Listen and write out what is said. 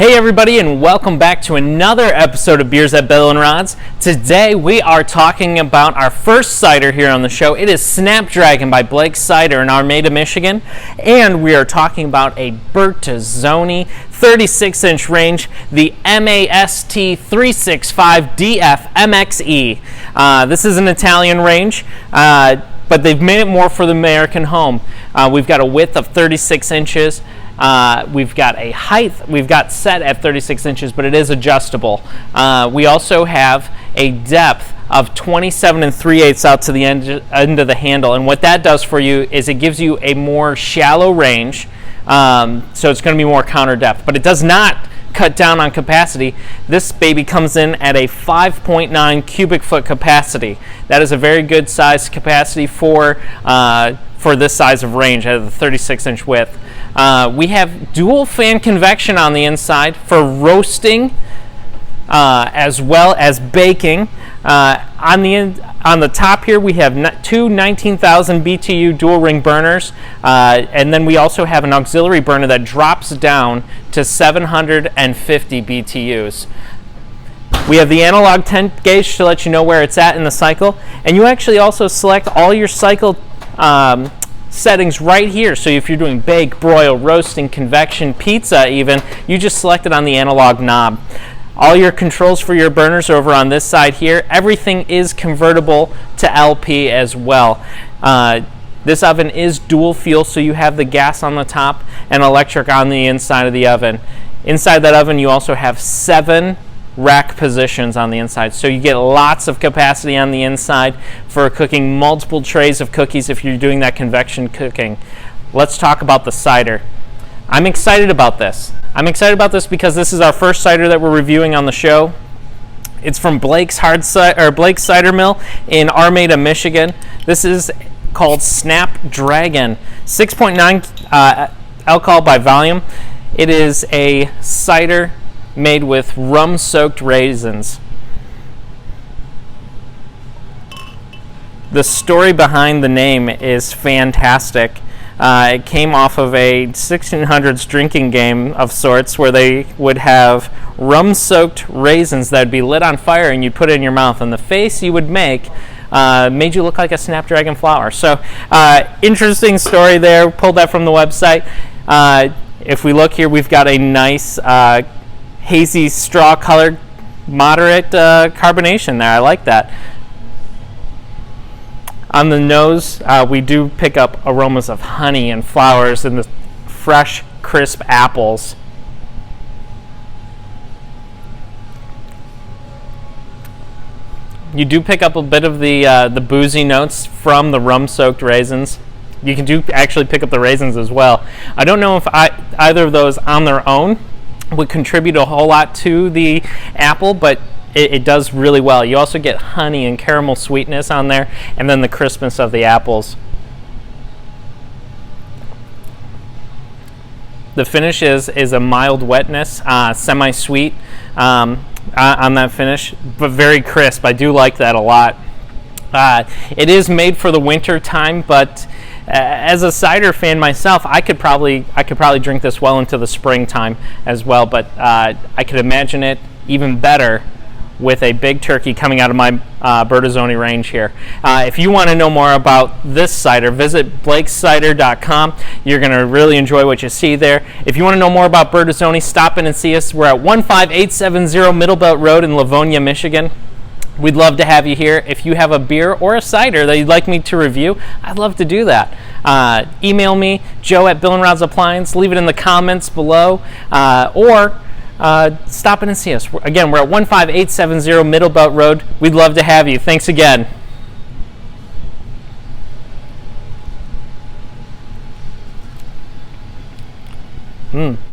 Hey everybody, and welcome back to another episode of Beers at Bill and Rod's. Today we are talking about our first cider here on the show. It is Snap Dragon by Blake's Cider in Armada, Michigan. And we are talking about a Bertazzoni 36-inch range, the MAST365DFMXE. This is an Italian range, but they've made it more for the American home. We've got a width of 36 inches. We've got a height, we've got set at 36 inches, but it is adjustable. We also have a depth of 27 3/8 out to the end of the handle, and what that does for you is it gives you a more shallow range, so it's going to be more counter depth, but it does not cut down on capacity. This baby comes in at a 5.9 cubic foot capacity. That is a very good size capacity for this size of range at the 36-inch width. We have dual fan convection on the inside for roasting as well as baking. On the top here we have two 19,000 BTU dual ring burners, and then we also have an auxiliary burner that drops down to 750 BTUs. We have the analog temp gauge to let you know where it's at in the cycle, and you actually also select all your cycle settings right here. So if you're doing bake, broil, roasting, convection, pizza even, you just select it on the analog knob. All your controls for your burners are over on this side here. Everything is convertible to LP as well. This oven is dual fuel, so you have the gas on the top and electric on the inside of the oven. Inside that oven you also have 7 rack positions on the inside, so you get lots of capacity on the inside for cooking multiple trays of cookies if you're doing that convection cooking. Let's talk about the cider. I'm excited about this. I'm excited about this because this is our first cider that we're reviewing on the show. It's from Blake's Cider Mill in Armada, Michigan. This is called Snap Dragon, 6.9 alcohol by volume. It is a cider made with rum-soaked raisins. The story behind the name is fantastic. It came off of a 1600s drinking game of sorts where they would have rum-soaked raisins that would be lit on fire and you'd put it in your mouth, and the face you would make made you look like a snapdragon flower. So interesting story there. Pulled that from the website. If we look here, we've got a nice hazy straw colored, moderate carbonation there. I like that. On the nose, we do pick up aromas of honey and flowers and the fresh, crisp apples. You do pick up a bit of the boozy notes from the rum-soaked raisins. You can actually pick up the raisins as well. I don't know if either of those on their own would contribute a whole lot to the apple, but it does really well. You also get honey and caramel sweetness on there, and then the crispness of the apples. The finish is a mild wetness, semi-sweet on that finish, but very crisp. I do like that a lot. It is made for the winter time, but as a cider fan myself, I could probably drink this well into the springtime as well, but I could imagine it even better with a big turkey coming out of my Bertazzoni range here. If you want to know more about this cider, visit blakescider.com. You're going to really enjoy what you see there. If you want to know more about Bertazzoni, stop in and see us. We're at 15870 Middle Belt Road in Livonia, Michigan. We'd love to have you here. If you have a beer or a cider that you'd like me to review, I'd love to do that. Email me, Joe at Bill and Rod's Appliance. Leave it in the comments below, or stop in and see us. Again, we're at 15870 Middle Belt Road. We'd love to have you. Thanks again.